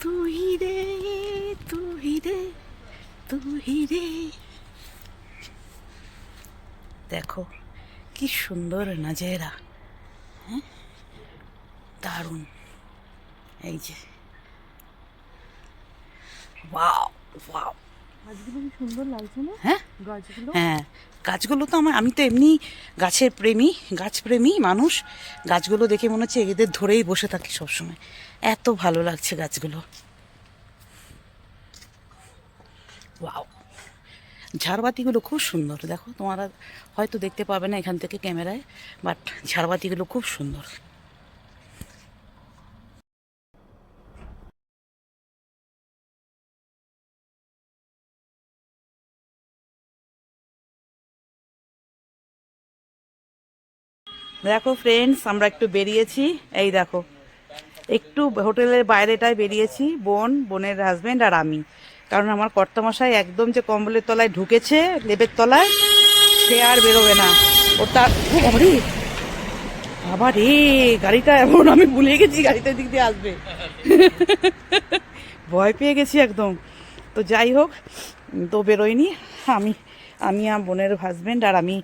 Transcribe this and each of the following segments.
तू ही रे, तू ही रे, तू ही रे। দেখো কি সুন্দর নাজেরা, হ্যাঁ দারুণ। এই যে ওয়াও ওয়াও, গাছগুলো কি সুন্দর লাগছে না? হ্যাঁ গাছগুলো হ্যাঁ, গাছগুলো তো আমি তো এমনি গাছের প্রেমী, গাছপ্রেমী মানুষ। গাছগুলো দেখে মনে হচ্ছে এদের ধরেই বসে থাকি সবসময়, এত ভালো লাগছে গাছগুলো। ওয়াও, ঝাড়বাতিগুলো খুব সুন্দর। দেখো তোমরা হয়তো দেখতে পাবে না এখান থেকে ক্যামেরায়, বাট ঝাড়বাতিগুলো খুব সুন্দর। দেখো ফ্রেন্ডস, আমরা একটু বেরিয়েছি। এই দেখো একটু হোটেলের বাইরেটায় বেরিয়েছি, বোনের হাজবেন্ড আর আমি। কারণ আমার কর্তামশাই একদম যে কম্বলের তলায় ঢুকেছে, লেপের তলায়, সে আর বেরোবে না। ওটা আবার গাড়িটা এমন, আমি ভুলে গেছি গাড়িটা দিক দিয়ে আসবে। ভয় পেয়ে গেছি একদম। তো যাই হোক, তো বেরোয়নি। আমি আমি আর বোনের হাজবেন্ড আর আমি,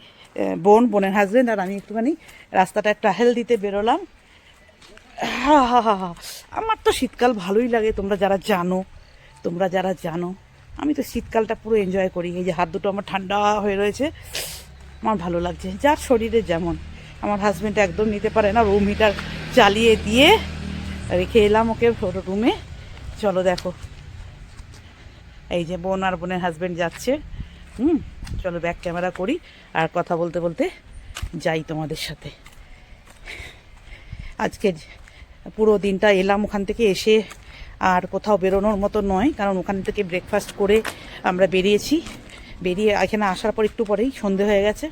বোনের হাজবেন্ড আর আমি একটুখানি রাস্তাটা ট্রাহেল দিতে বেরোলাম। হা হা হা হা, আমার তো শীতকাল ভালোই লাগে। তোমরা যারা জানো আমি তো শীতকালটা পুরো এনজয় করি। এই যে হাত দুটো আমার ঠান্ডা হয়ে রয়েছে, আমার ভালো লাগছে। যার শরীরে যেমন, আমার হাজব্যান্ড একদম নিতে পারে না, রুম হিটার চালিয়ে দিয়ে রেখে এলাম ওকে রুমে। চলো দেখো, এই যে বোন আর বোনের হাজব্যান্ড যাচ্ছে। চলো ব্যাক ক্যামেরা করি আর কথা বলতে বলতে যাই তোমাদের সাথে। আজকে পুরো দিনটা এলাম ওখান থেকে, এসে আর কোথাও বেরোনোর মতো নয়, কারণ ওখান থেকে ব্রেকফাস্ট করে আমরা বেরিয়েছি। বেরিয়ে এখানে আসার পর একটু পরেই সন্ধে হয়ে গেছে।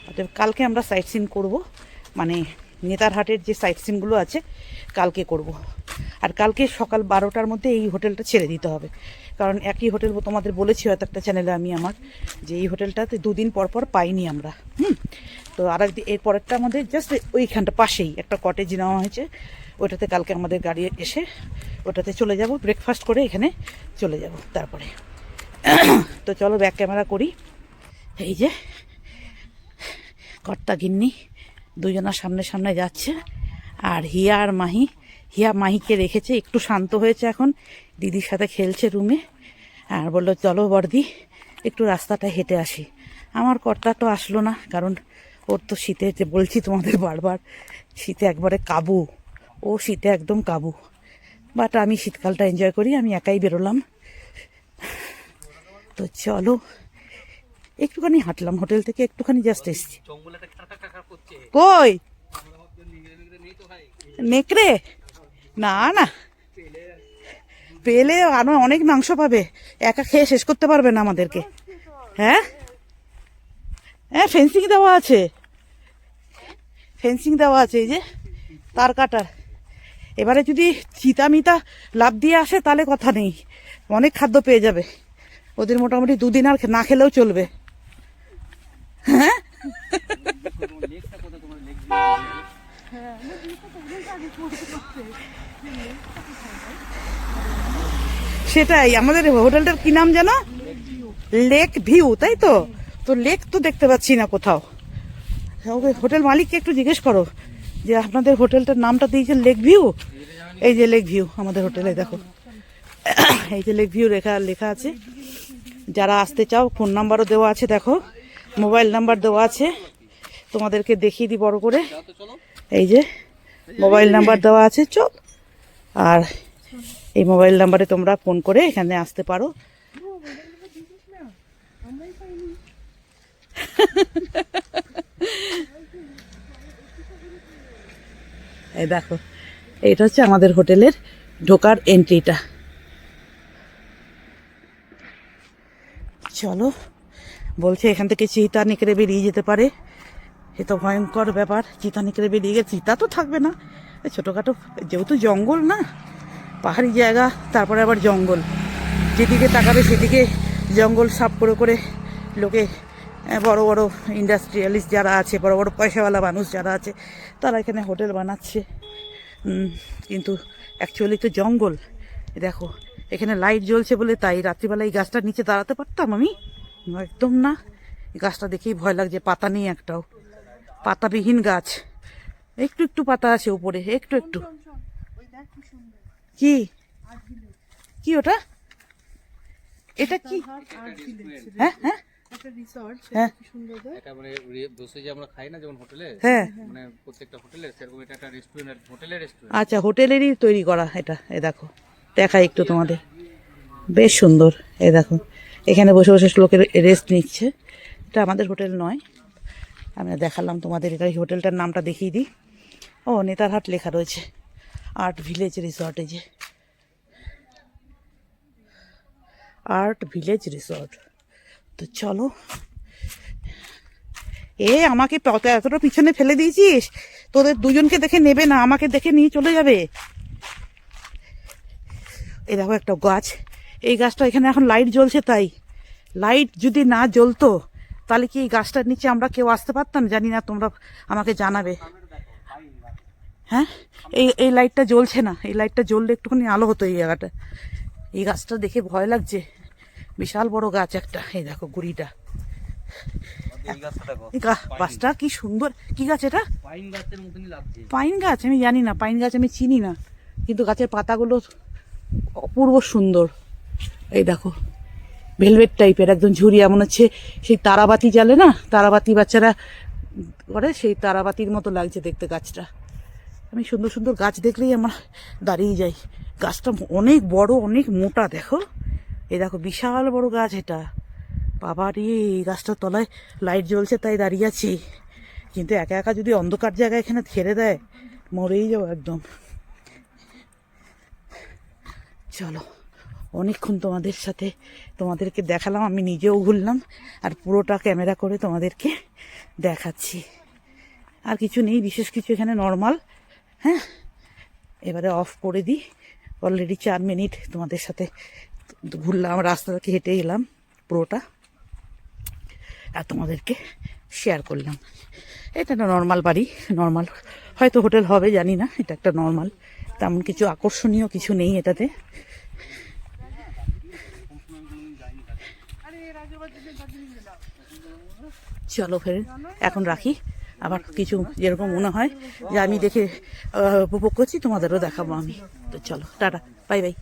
অতএব কালকে আমরা সাইট সিন করবো, মানে নেতারহাটের যে সাইট সিনগুলো আছে কালকে করব। আর কালকে সকাল 12টার মধ্যে এই হোটেলটা ছেড়ে দিতে হবে। কারণ একই হোটেল তোমাদের বলেছি হয়তো একটা চ্যানেলে আমি আমার, যে এই হোটেলটাতে দুদিন পর পর পাইনি আমরা। তো আর এর পরেরটা আমাদের জাস্ট ওইখানটা পাশেই একটা কটেজ নেওয়া হয়েছে, ওটাতে কালকে আমাদের গাড়ি এসে ওটাতে চলে যাব, ব্রেকফাস্ট করে এখানে চলে যাব তারপরে। তো চলো ব্যাক ক্যামেরা করি। এই যে কর্তা গিন্নি দুজনা সামনে সামনে যাচ্ছে, আর হিয়া আর মাহিকে রেখেছে, একটু শান্ত হয়েছে এখন, দিদির সাথে খেলছে রুমে। আর বললো চলো বর্দি একটু রাস্তাটা হেঁটে আসি। আমার কর্তা তো আসলো না, কারণ ওর তো শীতে, যে বলছি তোমাদের বারবার, শীতে একবারে কাবু, ও শীতে একদম কাবু। বাট আমি শীতকালটা এনজয় করি, আমি একাই বেরোলাম। তো চলো একটুখানি হাঁটলাম, হোটেল থেকে একটুখানি জাস্ট এসছি। কই নেকড়ে? না না, পেলে আরো অনেক মাংস পাবে, একা খেয়ে শেষ করতে পারবে না আমাদেরকে। হ্যাঁ হ্যাঁ, ফেন্সিং দেওয়া আছে, ফেন্সিং দেওয়া আছে, এই যে তার কাটার। এবারে যদি চিতা মিতা লাভ দিয়ে আসে তাহলে কথা নেই, অনেক খাদ্য পেয়ে যাবে। ওদের মোটামুটি দুদিন আর না খেলেও চলবে। হ্যাঁ সেটাই, আমাদের হোটেলটার কি নাম জানো? লেক ভিউ, তাই তো? তো লেক তো দেখতে পাচ্ছি না কোথাও। হোটেল মালিককে একটু জিজ্ঞেস করো যে আপনাদের হোটেলটার নামটা দিয়েছে লেক ভিউ। এই যে লেক ভিউ আমাদের হোটেলে, দেখো এই যে লেক ভিউ লেখা আছে। যারা আসতে চাও ফোন নাম্বারও দেওয়া আছে, দেখো মোবাইল নাম্বার দেওয়া আছে, তোমাদেরকে দেখিয়ে দিই বড় করে। এই যে মোবাইল নাম্বার দেওয়া আছে, চল। আর এই মোবাইল নাম্বারে তোমরা ফোন করে এখানে আসতে পারো। এই দেখো, এইটা হচ্ছে আমাদের হোটেলের ঢোকার এন্ট্রিটা। চলো, বলছে এখান থেকে চিতা নেকড়ে বেরিয়ে যেতে পারে। এ তো ভয়ঙ্কর ব্যাপার, চিতা নেকড়ে বেরিয়ে গেছে। চিতা তো থাকবে না, ছোটোখাটো, যেহেতু জঙ্গল না, পাহাড়ি জায়গা, তারপরে আবার জঙ্গল, যেদিকে তাকাবে সেদিকে জঙ্গল সাফ করে করে লোকে, বড় বড় ইন্ডাস্ট্রিয়ালিস্ট যারা আছে, বড় বড় পয়সাওয়ালা মানুষ যারা আছে, তারা এখানে হোটেল বানাচ্ছে। কিন্তু অ্যাকচুয়ালি তো জঙ্গল, এই দেখো এখানে লাইট জ্বলছে বলে তাই রাত্রিবেলা এই গাছটার নিচে দাঁড়াতে পারতাম আমি? একদম না। এই গাছটা দেখেই ভয় লাগছে, পাতা নেই একটাও, পাতাবিহীন গাছ। একটু একটু পাতা আছে উপরে, একটু একটু। কি কি ওটা? এটা কি? হ্যাঁ হ্যাঁ একটা রিসর্ট, হ্যাঁ কি সুন্দর দেখ। এটা মানে বসে যে আমরা খাই না যেমন হোটেলে, হ্যাঁ মানে প্রত্যেকটা হোটেলে সেরকম এটা একটা রেস্টুরেন্ট, হোটেলের রেস্টুরেন্ট। আচ্ছা, হোটেলেরই তৈরি করা এটা। এ দেখো, দেখাই একটু তোমাদের, বেশ সুন্দর। এ দেখো এখানে বসে বসে লোকের রেস্ট নিচ্ছে। এটা আমাদের হোটেল নয়, আমি দেখালাম তোমাদের। এটা এই হোটেলটার নামটা দেখিয়ে দিই। ও নেতারহাট লেখা রয়েছে, আর্ট ভিলেজ রিসর্ট। এই যে আর্ট ভিলেজ রিসর্ট। তো চলো, আমাকে এতটা পিছনে ফেলে দিয়েছিস, তোদের দুজনকে দেখে নেবে না, আমাকে দেখে নিয়ে চলে যাবে। এই দেখো একটা গাছ, এই গাছটা এখানে এখন লাইট জ্বলছে, তাই লাইট যদি না জ্বলতো তাহলে কি এই গাছটার নিচে আমরা কেউ আসতে পারতাম? জানি না, তোমরা আমাকে জানাবে। হ্যাঁ, এই লাইটটা জ্বলছে না, এই লাইটটা জ্বললে একটুখানি আলো হতো এই জায়গাটা। এই গাছটা দেখে ভয় লাগছে, বিশাল বড় গাছ একটা। এই দেখো গুড়িটা, গাছটা কি সুন্দর। কি গাছ এটা? পাইন গাছের মতনই লাগছে। পাইন গাছ? আমি জানি না, পাইন গাছ আমি চিনি না, কিন্তু গাছের পাতাগুলো অপূর্ব সুন্দর। এই দেখো ভেলভেট টাইপের, একদম ঝুরিয়া, মনে হচ্ছে সেই তারাবাতি জ্বালে না, তারাবাতি বাচ্চারা করে, সেই তারাবাতির মতো লাগছে দেখতে গাছটা। আমি সুন্দর সুন্দর গাছ দেখলেই আমার দাঁড়িয়ে যাই। গাছটা অনেক বড়, অনেক মোটা। দেখো, এই দেখো বিশাল বড় গাছ এটা। বাবা রে, এই গাছটার তলায় লাইট জ্বলছে তাই দাঁড়িয়ে আছি, কিন্তু একা একা যদি অন্ধকার জায়গায় এখানে ছেড়ে দেয় মরেই যাবো একদম। চলো, অনেকক্ষণ তোমাদেরকে দেখালাম, আমি নিজেও ঘুরলাম আর পুরোটা ক্যামেরা করে তোমাদেরকে দেখাচ্ছি। আর কিছু নেই বিশেষ কিছু এখানে, নর্মাল। হ্যাঁ, এবারে অফ করে দিই। অলরেডি 4 মিনিট তোমাদের সাথে ঘুরলাম, রাস্তা থেকে হেঁটে এলাম পুরোটা, আর তোমাদেরকে শেয়ার করলাম। এটা একটা নর্মাল বাড়ি, নর্মাল হয়তো হোটেল হবে জানি না। এটা একটা নর্মাল, তেমন কিছু আকর্ষণীয় কিছু নেই এটাতে। চলো ফের এখন রাখি, আবার কিছু যেরকম মনে হয় যে আমি দেখে উপভোগ করছি তোমাদেরও দেখাবো আমি। তো চলো, টাটা, বাই বাই।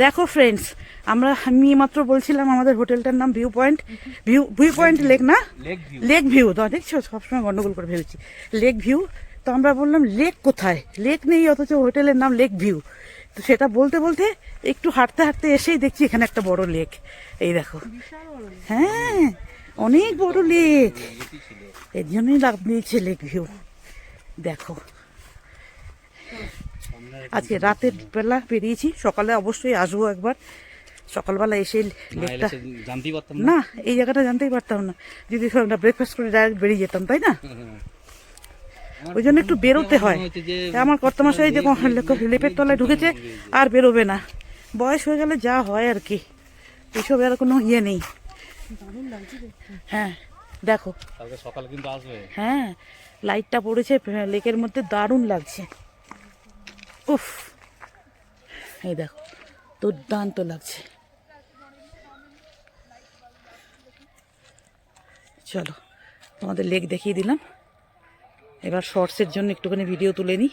দেখো ফ্রেন্ডস, আমি মাত্র বলছিলাম আমাদের হোটেলটার নাম view point, view point lake না, লেক ভিউ। তো দেখছো সবসময় গন্ডগোল করে ভেবেছি লেক ভিউ। তো আমরা বললাম লেক কোথায়, লেক নেই, অথচ হোটেলের নাম লেক ভিউ। তো সেটা বলতে বলতে একটু হাঁটতে হাঁটতে এসেই দেখছি এখানে একটা বড় লেক। এই দেখো, হ্যাঁ অনেক বড় লেক, এর জন্যই লাভ নিয়েছে লেক ভিউ। দেখো আজকে রাতের বেলা বেরিয়েছি, সকালে অবশ্যই আসবো একবার। সকালবেলা এসে লেকটা জানতেই পারতাম না, এই জায়গাটা জানতেই পারতাম না, যদি ব্রেকফাস্ট করে ডাইরেক্ট বেরিয়ে যেতাম, তাই না? ওই জন্য একটু বেরোতে হয়। আমার কর্তামশাই যে লেপের তলায় ঢুকেছে আর বেরোবে না, বয়স হয়ে গেলে যা হয় আর কি, এসব আর কোনো ইয়ে নেই। হ্যাঁ দেখো, সকালে কিন্তু আসবে। হ্যাঁ লাইটটা পড়েছে লেকের মধ্যে, দারুণ লাগছে। উফ, এই দেখো দুর্দান্ত লাগছে। চলো তোমাদের লেক দেখিয়ে দিলাম, এবার শর্টসের জন্য একটুখানি ভিডিও তুলে নিই।